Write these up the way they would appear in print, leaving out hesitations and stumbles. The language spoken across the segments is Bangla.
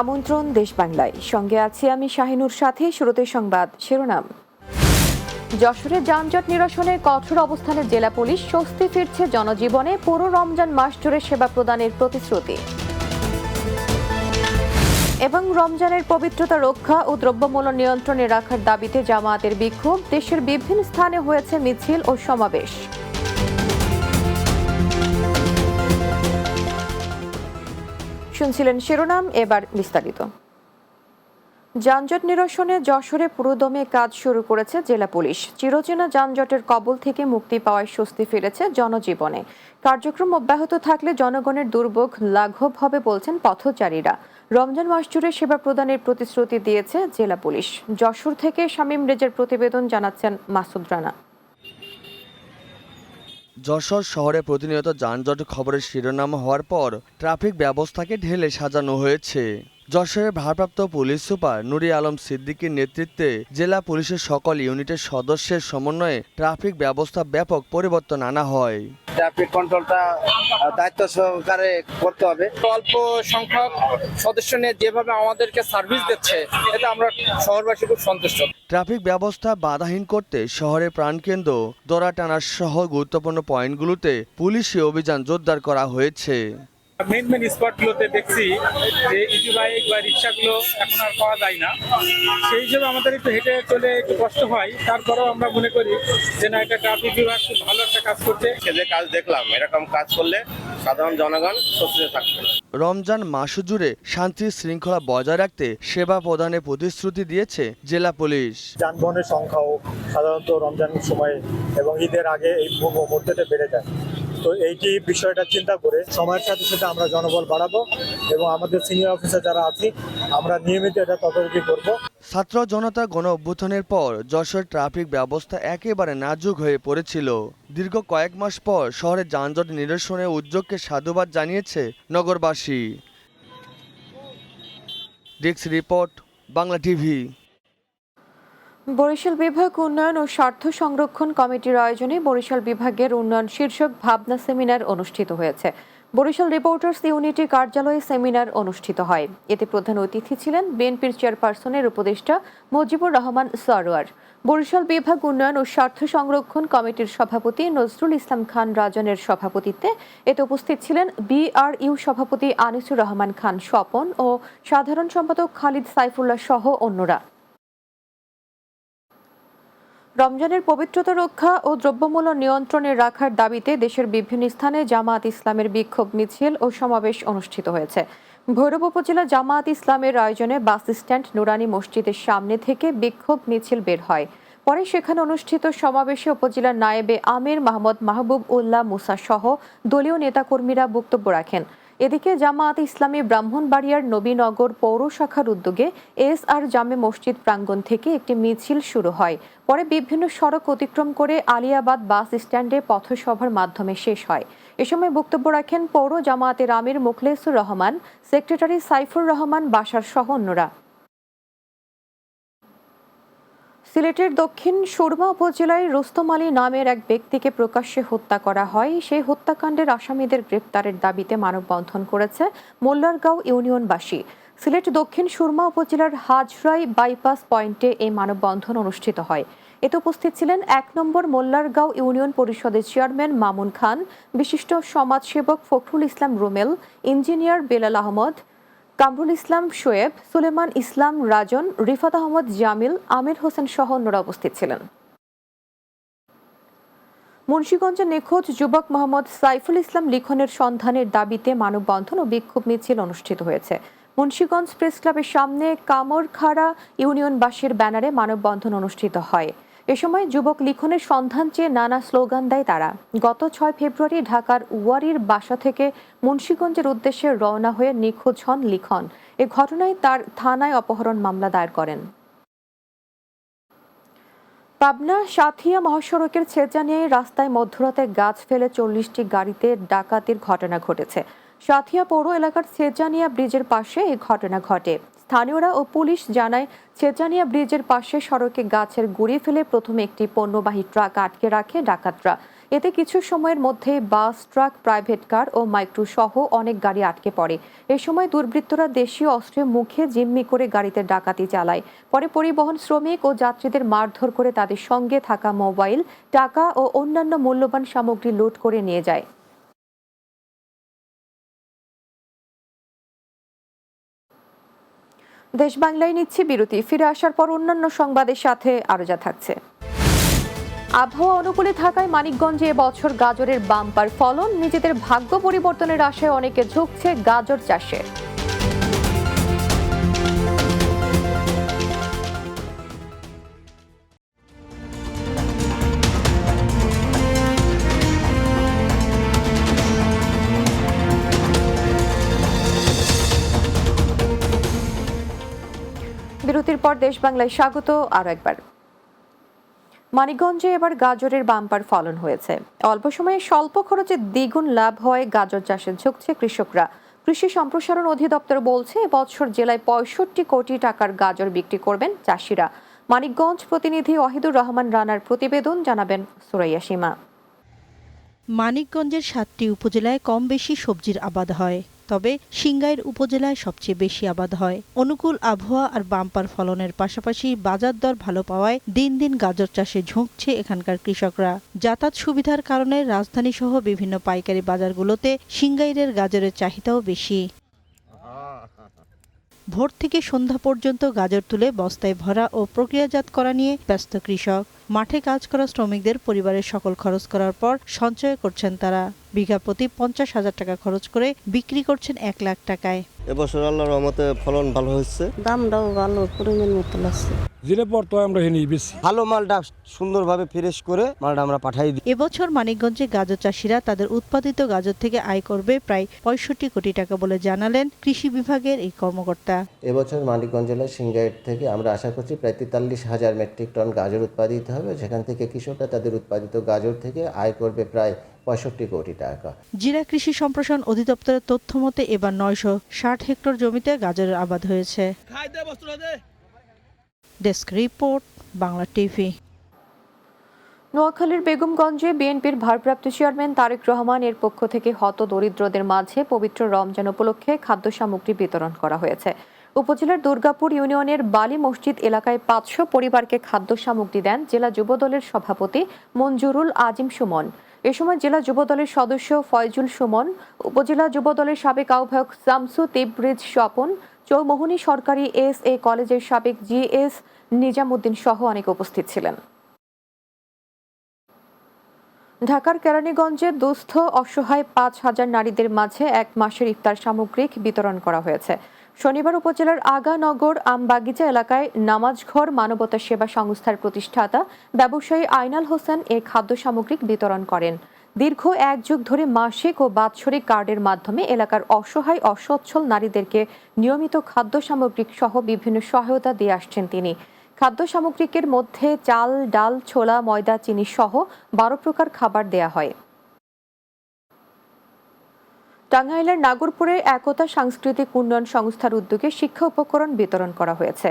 আমন্ত্রণ দেশ বাংলায়, সঙ্গে আছি আমি শাহিনুর। সাথে শুরুতে সংবাদ শিরোনাম। যশোরে যানজট নিরসনে কঠোর অবস্থানে জেলা পুলিশ, স্বস্তি ফিরছে জনজীবনে, পুরো রমজান মাস জুড়ে সেবা প্রদানের প্রতিশ্রুতি। এবং রমজানের পবিত্রতা রক্ষা ও দ্রব্যমূল্য নিয়ন্ত্রণে রাখার দাবিতে জামায়াতের বিক্ষোভ, দেশের বিভিন্ন স্থানে হয়েছে মিছিল ও সমাবেশ। শুনছিলেন শিরোনাম, এবার বিস্তারিত। যানজট নিরসনে যশোরে পুরোদমে কাজ শুরু করেছে জেলা পুলিশ। চিরচেনা যানজটের কবল থেকে মুক্তি পাওয়ায় স্বস্তি ফিরেছে জনজীবনে। কার্যক্রম অব্যাহত থাকলে জনগণের দুর্ভোগ লাঘব হবে বলছেন পথচারীরা। রমজান মাস জুড়ে সেবা প্রদানের প্রতিশ্রুতি দিয়েছে জেলা পুলিশ। যশোর থেকে শামীম রেজের প্রতিবেদন, জানাচ্ছেন মাসুদ রানা। যশোর শহরে প্রতিনিয়ত যানজট খবরের শিরোনাম হওয়ার পর ট্রাফিক ব্যবস্থাকে ঢেলে সাজানো হয়েছে। যশোরের ভারপ্রাপ্ত পুলিশ সুপার নুরি আলম সিদ্দিকীর নেতৃত্বে জেলা পুলিশের সকল ইউনিটের সদস্যের সমন্বয়ে ট্রাফিক ব্যবস্থা ব্যাপক পরিবর্তন আনা হয়। ট্রাফিক কন্ট্রোলটা দায়িত্ব সহকারে করতে হবে। অল্প সংখ্যক সদস্য নিয়ে যেভাবে আমাদেরকে সার্ভিস দিচ্ছে, এটা আমরা শহরবাসী খুব সন্তুষ্ট। ট্রাফিক ব্যবস্থা বাধাহীন করতে শহরের প্রাণকেন্দ্র দোরাটানা সহ গুরুত্বপূর্ণ পয়েন্টগুলোতে পুলিশি অভিযান জোরদার করা হয়েছে। মেন স্পটগুলোতে দেখছি যে ইজি বাইক বা রিক্সাগুলো এখন আর পাওয়া যায় না। সেই হিসেবে আমাদের একটু হেঁটে চলে একটু কষ্ট হয়। তারপরেও আমরা মনে করি যে না, এটা ট্রাফিক বিভাগ খুব ভালো একটা কাজ করছে। যে কাজ দেখলাম, এরকম কাজ করলে সাধারণ জনগণ স্বস্তিতে থাকবে। রমজান মাস জুড়ে শান্তি শৃঙ্খলা বজায় রাখতে সেবা প্রদানের প্রতিশ্রুতি দিয়েছে জেলা পুলিশ। যানবাহনের সংখ্যাও সাধারণত রমজানের সময় এবং ঈদের আগে এই মুহূর্তে বেড়ে যায়। তো এইটি বিষয়টা চিন্তা করে সময়ের সাথে সাথে আমরা জনবল বাড়াবো এবং আমাদের সিনিয়র অফিসার যারা আছি আমরা নিয়মিত এটা তদারকি করব। ছাত্র জনতা গণ অভ্যুত্থানের পর যশোর ট্রাফিক ব্যবস্থা একেবারে নাজুক হয়ে পড়েছিল। দীর্ঘ কয়েক মাস পর শহরে যানজট নিরসনে উদ্যোগকে সাধুবাদ জানিয়েছে নগরবাসী। Desk report, Bangla TV. Barishal বিভাগ উন্নয়ন ও স্বার্থ সংরক্ষণ কমিটির আয়োজনে বরিশাল বিভাগের উন্নয়ন শীর্ষক ভাবনা সেমিনার অনুষ্ঠিত হয়েছে। বরিশাল রিপোর্টার্স ইউনিটি কার্যালয়ে সেমিনার অনুষ্ঠিত হয়। এতে প্রধান অতিথি ছিলেন বিএনপির চেয়ারপারসনের উপদেষ্টা মুজিবুর রহমান সরোয়ার। বরিশাল বিভাগ উন্নয়ন ও স্বার্থ সংরক্ষণ কমিটির সভাপতি নজরুল ইসলাম খান রাজনের সভাপতিত্বে এতে উপস্থিত ছিলেন বিআরইউ সভাপতি আনিসুর রহমান খান স্বপন ও সাধারণ সম্পাদক খালিদ সাইফুল্লাহ সহ অন্যরা। রমজানের পবিত্রতা রক্ষা ও দ্রব্যমূল্য নিয়ন্ত্রণে রাখার দাবিতে দেশের বিভিন্ন স্থানে জামায়াত ইসলামের বিক্ষোভ মিছিল ও সমাবেশ অনুষ্ঠিত হয়েছে। ভৈরব উপজেলা জামায়াত ইসলামের আয়োজনে বাস স্ট্যান্ড নুরানি মসজিদের সামনে থেকে বিক্ষোভ মিছিল বের হয়। পরে সেখানে অনুষ্ঠিত সমাবেশে উপজেলার নায়েবে আমির মাহমুদ মাহবুব উল্লাহ মুসা সহ দলীয় নেতাকর্মীরা বক্তব্য রাখেন। এদিকে জামায়াত ইসলামী ব্রাহ্মণবাড়িয়ার নবীনগর পৌর শাখার উদ্যোগে এসআর জামে মসজিদ প্রাঙ্গণ থেকে একটি মিছিল শুরু হয়। পরে বিভিন্ন সড়ক অতিক্রম করে আলিয়াবাদ বাস স্ট্যান্ডে পথসভার মাধ্যমে শেষ হয়। এ সময় বক্তব্য রাখেন পৌর জামায়াতের আমির মুখলেসুর রহমান, সেক্রেটারি সাইফুর রহমান বাশার সহ অন্যরা। সিলেটের দক্ষিণ সুরমা উপজেলায় রুস্তম আলী নামের এক ব্যক্তিকে প্রকাশ্যে হত্যা করা হয়। সেই হত্যাকাণ্ডের আসামিদের গ্রেপ্তারের দাবিতে মানববন্ধন করেছে মোল্লারগাঁও ইউনিয়নবাসী। সিলেট দক্ষিণ সুরমা উপজেলার হাজরাই বাইপাস পয়েন্টে এই মানববন্ধন অনুষ্ঠিত হয়। এতে উপস্থিত ছিলেন ১ নম্বর মোল্লারগাঁও ইউনিয়ন পরিষদের চেয়ারম্যান মামুন খান, বিশিষ্ট সমাজসেবক ফখরুল ইসলাম রুমেল, ইঞ্জিনিয়ার বেলাল আহমদ, কামরুল ইসলাম শোয়েব, সুলেমান ইসলাম রাজন, রিফাত আহমদ জামিল, আমির হোসেন সহ অন্যরা উপস্থিত ছিলেন। মুন্সিগঞ্জে নিখোঁজ যুবক মোহাম্মদ সাইফুল ইসলাম লিখনের সন্ধানের দাবিতে মানববন্ধন ও বিক্ষোভ মিছিল অনুষ্ঠিত হয়েছে। মুন্সিগঞ্জ প্রেস ক্লাবের সামনে কামরখাড়া ইউনিয়নবাসীর ব্যানারে মানববন্ধন অনুষ্ঠিত হয়। এ সময় যুবক লিখনের সন্ধান চেয়ে নানা স্লোগান দেয় তারা। গত ৬ ফেব্রুয়ারি ঢাকার ওয়ারির বাসা থেকে মুন্সিগঞ্জের উদ্দেশ্যে রওনা হয়ে নিখোঁজ হন লিখন। এ ঘটনায় তার থানায় অপহরণ মামলা দায়ের করেন। পাবনা সাথিয়া মহাসড়কের ছেচানিয়ায় রাস্তায় মধ্যরাতে গাছ ফেলে ৪০টি গাড়িতে ডাকাতির ঘটনা ঘটেছে। সাথিয়া পৌর এলাকার ছেচানিয়া ব্রিজের পাশে এই ঘটনা ঘটে। স্থানীয়রা ও পুলিশ জানায়, ছেচানিয়া ব্রিজের পাশে সড়কে গাছের গুঁড়ি ফেলে প্রথমে একটি পণ্যবাহী ট্রাক আটকে রাখে ডাকাতরা। এতে কিছু সময়ের মধ্যে বাস, ট্রাক, প্রাইভেট কার ও মাইক্রো সহ অনেক গাড়ি আটকে পড়ে। এ সময় দুর্বৃত্তরা দেশীয় অস্ত্রের মুখে জিম্মি করে গাড়িতে ডাকাতি চালায়। পরে পরিবহন শ্রমিক ও যাত্রীদের মারধর করে তাদের সঙ্গে থাকা মোবাইল, টাকা ও অন্যান্য মূল্যবান সামগ্রী লুট করে নিয়ে যায়। দেশ বাংলায় নিচ্ছি বিরতি। ফিরে আসার পর অন্যান্য সংবাদের সাথে আরো যা থাকছে। আবহাওয়া অনুকূলে থাকায় মানিকগঞ্জে এবছর গাজরের বাম্পার ফলন। নিজেদের ভাগ্য পরিবর্তনের আশায় অনেকে ঝুঁকছে গাজর চাষে। বিরতির পর দেশ বাংলায় স্বাগত আরো একবার। মানিকগঞ্জে এবার গাজরের বাম্পার ফলন হয়েছে। অল্প সময়ে স্বল্প খরচে দ্বিগুণ লাভ হয় গাজর চাষে ঝুঁকছে কৃষকরা। কৃষি সম্প্রসারণ অধিদপ্তর বলছে এবছর জেলায় ৬৫ কোটি টাকার গাজর বিক্রি করবেন চাষিরা। মানিকগঞ্জ প্রতিনিধি ওয়াহিদুর রহমান রানার প্রতিবেদন, জানাবেন সুরাইয়া সীমা। মানিকগঞ্জের ৭টি উপজেলায় কম বেশি সবজির আবাদ হয়, তবে সিংগাইর উপজেলায় সবচেয়ে বেশি আবাদ হয়। অনুকূল আবহাওয়া আর বাম্পার ফলনের পাশাপাশি বাজার দর ভালো পাওয়ায় দিন দিন গাজর চাষে ঝুঁকছে এখানকার কৃষকরা। যাতায়াত সুবিধার কারণে রাজধানী সহ বিভিন্ন পাইকারি বাজারগুলোতে সিংগাইরের গাজরের চাহিদাও বেশি। ভোর থেকে সন্ধ্যা পর্যন্ত গাজর তুলে বস্তায় ভরা ও প্রক্রিয়াজাত করা নিয়ে ব্যস্ত কৃষক। মাঠে কাজ করা শ্রমিকদের পরিবারের সকল খরচ করার পর সঞ্চয় করছেন তারা। বিঘা প্রতি ৫০,০০০ টাকা খরচ করে বিক্রি করছেন ১ লাখ টাকায়। এবছর আল্লাহর রহমতে ফলন ভালো হচ্ছে, দামটাও ভালো, পরিমাণ মতো লাগছে। ভালো মালটা সুন্দরভাবে ফ্রেশ করে মালটা আমরা পাঠাই দিই। এবছর মানিকগঞ্জে গাজর চাষিরা তাদের উৎপাদিত গাজর থেকে আয় করবে প্রায় ৬৫ কোটি টাকা বলে জানালেন কৃষি বিভাগের এই কর্মকর্তা। এবছর মানিকগঞ্জ জেলার সিংগাইর থেকে আমরা আশা করছি প্রায় ৪৩,০০০ মেট্রিক টন গাজর উৎপাদিত হবে, যেখান থেকে কৃষকরা তাদের উৎপাদিত গাজর থেকে আয় করবে প্রায় ৬৫ কোটি টাকা। জেলা কৃষি সম্প্রসারণ অধিদপ্তরের তথ্য মতে এবার ৯৬০ হেক্টর জমিতে গাজরের আবাদ হয়েছে। Desk report, Bangla TV. নোয়াখালীর বেগমগঞ্জে বিএনপির ভারপ্রাপ্ত চেয়ারম্যান তারেক রহমান এর পক্ষ থেকে হত দরিদ্রদের মাঝে পবিত্র রমজান উপলক্ষে খাদ্য সামগ্রী বিতরণ করা হয়েছে। উপজেলার দুর্গাপুর ইউনিয়নের বালি মসজিদ এলাকায় ৫০০ পরিবারকে খাদ্য সামগ্রী দেন জেলা যুবদলের সভাপতি মঞ্জুরুল আজিম সুমন। এ সময় জেলা যুবদলের সদস্য ফয়জুল সুমন, উপজেলা যুবদলের সাবেক আহ্বায়ক শামসু তিবরিজ স্বপন, চৌমোহনী সরকারি এস.এ. কলেজের সাবেক জি.এস. নিজামুদ্দিন সহ অনেকে উপস্থিত ছিলেন। ঢাকার কেরানীগঞ্জে দুস্থ অসহায় ৫,০০০ নারীদের মাঝে ১ মাসের ইফতার সামগ্রিক বিতরণ করা হয়েছে। শনিবার উপজেলার আগানগর আমবাগিচা এলাকায় নামাজঘর মানবতা সেবা সংস্থার প্রতিষ্ঠাতা ব্যবসায়ী আইনাল হোসেন এ খাদ্য সামগ্রিক বিতরণ করেন। দীর্ঘ ১ যুগ ধরে মাসিক ও বাৎসরিক কার্ডের মাধ্যমে এলাকার অসহায় অসচ্ছল নারীদেরকে নিয়মিত খাদ্য সামগ্রিক সহ বিভিন্ন সহায়তা দিয়ে আসছেন তিনি। খাদ্য সামগ্রিকের মধ্যে চাল, ডাল, ছোলা, ময়দা, চিনি সহ ১২ প্রকার খাবার দেয়া হয়। টাঙ্গাইলের নাগরপুরে একতা সাংস্কৃতিক উন্নয়ন সংস্থার উদ্যোগে শিক্ষা উপকরণ বিতরণ করা হয়েছে।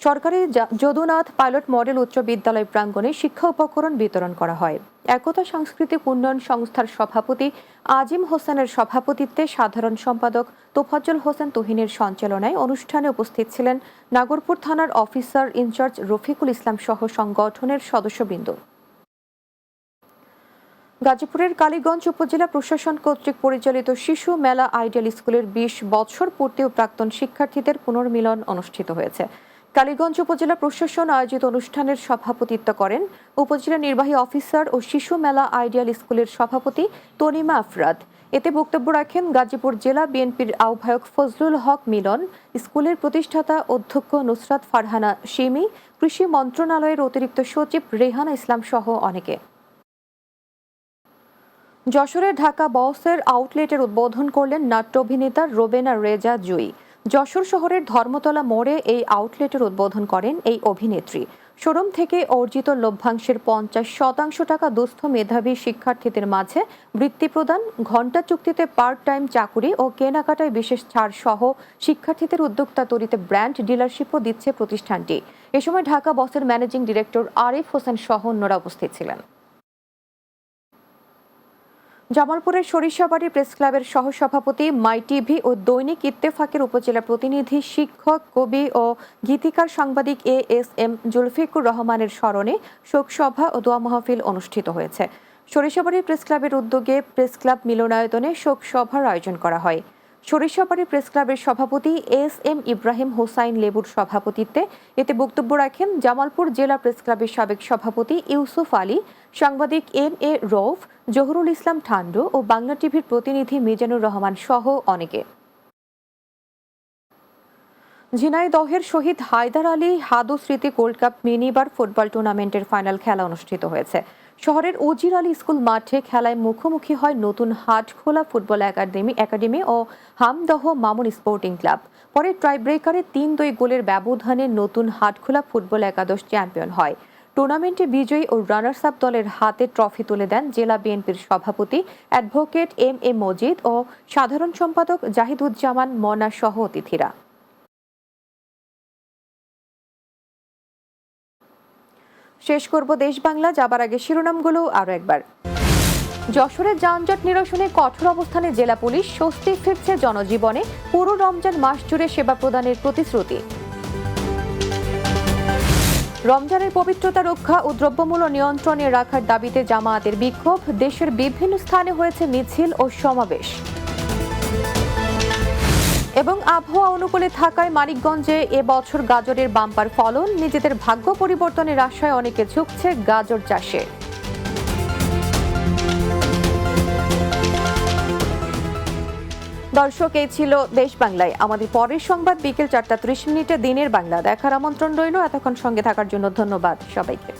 সরকারি যদুনাথ পাইলট মডেল উচ্চ বিদ্যালয় প্রাঙ্গণে শিক্ষা উপকরণ বিতরণ করা হয়। একতা সাংস্কৃতিক উন্নয়ন সংস্থার সভাপতি আজিম হোসেনের সভাপতিত্বে সাধারণ সম্পাদক তোফাজ্জল হোসেন তুহিনের সঞ্চালনায় অনুষ্ঠানে উপস্থিত ছিলেন নাগরপুর থানার অফিসার ইনচার্জ রফিকুল ইসলাম সহ সংগঠনের সদস্যবৃন্দ। গাজীপুরের কালীগঞ্জ উপজেলা প্রশাসন কর্তৃক পরিচালিত শিশু মেলা আইডিয়াল স্কুলের ২০ বছর পূর্তি ও প্রাক্তন শিক্ষার্থীদের পুনর্মিলন অনুষ্ঠিত হয়েছে। কালীগঞ্জ উপজেলা প্রশাসন আয়োজিত অনুষ্ঠানের সভাপতিত্ব করেন উপজেলা নির্বাহী অফিসার ও শিশু মেলা আইডিয়াল স্কুলের সভাপতি তনিমা আফরাদ। এতে বক্তব্য রাখেন গাজীপুর জেলা বিএনপির আহ্বায়ক ফজলুল হক মিলন, স্কুলের প্রতিষ্ঠাতা অধ্যক্ষ নুসরাত ফারহানা শিমি, কৃষি মন্ত্রণালয়ের অতিরিক্ত সচিব রেহানা ইসলাম সহ অনেকে। যশোরে ঢাকা বসের আউটলেটের উদ্বোধন করলেন নাট্য অভিনেতা রোবেনা রেজা জুই। যশোর শহরের ধর্মতলা মোড়ে এই আউটলেটের উদ্বোধন করেন এই অভিনেত্রী। শোরুম থেকে অর্জিত লভ্যাংশের ৫০% টাকা দুস্থ মেধাবী শিক্ষার্থীদের মাঝে বৃত্তি প্রদান, ঘণ্টা চুক্তিতে পার্ট টাইম চাকুরি ও কেনাকাটায় বিশেষ ছাড় সহ শিক্ষার্থীদের উদ্যোক্তা তৈরিতে ব্র্যান্ড ডিলারশিপও দিচ্ছে প্রতিষ্ঠানটি। এ সময় ঢাকা বসের ম্যানেজিং ডিরেক্টর আরিফ হোসেন সহ অন্যরা উপস্থিত ছিলেন। জামালপুরের সরিষাবাড়ি প্রেস ক্লাবের সহসভাপতি মাই টিভি ও দৈনিক ইত্তেফাকের উপজেলা প্রতিনিধি, শিক্ষক, কবি ও গীতিকার সাংবাদিক ASM জুলফিকুর রহমানের স্মরণে শোকসভা ও দোয়া মাহফিল অনুষ্ঠিত হয়েছে। সরিষাবাড়ি প্রেস ক্লাবের উদ্যোগে প্রেস ক্লাব মিলনায়তনে শোকসভার আয়োজন করা হয়। সরিষাবাড়ি প্রেস ক্লাবের সভাপতি SM ইব্রাহিম হোসাইন লেবুর সভাপতিত্বে এতে বক্তব্য রাখেন জামালপুর জেলা প্রেস ক্লাবের সাবেক সভাপতি ইউসুফ আলী, সাংবাদিক MA রৌফ, জহুরুল ইসলাম ঠান্ডু ও বাংলা টিভির প্রতিনিধি মিজানুর রহমান সহ অনেকে। ঝিনাইদহের শহীদ হায়দার আলী হাদু স্মৃতি গোল্ড কাপ মিনিবার ফুটবল টুর্নামেন্টের ফাইনাল খেলা অনুষ্ঠিত হয়েছে। শহরের উজির আলী স্কুল মাঠে খেলায় মুখোমুখি হয় নতুন হাটখোলা ফুটবল একাডেমি ও হামদহ মামুন স্পোর্টিং ক্লাব। পরে টাই ব্রেকারে 3-2 গোলের ব্যবধানে নতুন হাটখোলা ফুটবল একাদশ চ্যাম্পিয়ন হয়। টুর্নামেন্টে বিজয়ী ও রানার্স আপ দলের হাতে ট্রফি তুলে দেন জেলা বিএনপির সভাপতি অ্যাডভোকেট MA মজিদ ও সাধারণ সম্পাদক জাহিদুজ্জামান মনা সহ অতিথিরা। শেষ করব দেশ বাংলা, যাবার আগে শিরোনামগুলো আরো একবার। যশোরের যানজট নিরসনে কঠোর অবস্থানে জেলা পুলিশ, স্বস্তি ফিরছে জনজীবনে, পুরো রমজান মাস জুড়ে সেবা প্রদানের প্রতিশ্রুতি। রমজানের পবিত্রতা রক্ষা ও দ্রব্যমূল্য নিয়ন্ত্রণে রাখার দাবিতে জামায়াতের বিক্ষোভ, দেশের বিভিন্ন স্থানে হয়েছে মিছিল ও সমাবেশ। এবং আবহাওয়া অনুকূলে থাকায় মানিকগঞ্জে এবছর গাজরের বাম্পার ফলন, নিজেদের ভাগ্য পরিবর্তনের আশায় অনেকে ঝুঁকছে গাজর চাষে। দর্শক, এই ছিল দেশ বাংলায়। আমাদের পরের সংবাদ বিকেল 4টা 30 মিনিটে দিনের বাংলা দেখার আমন্ত্রণ রইল। এতক্ষণ সঙ্গে থাকার জন্য ধন্যবাদ সবাইকে।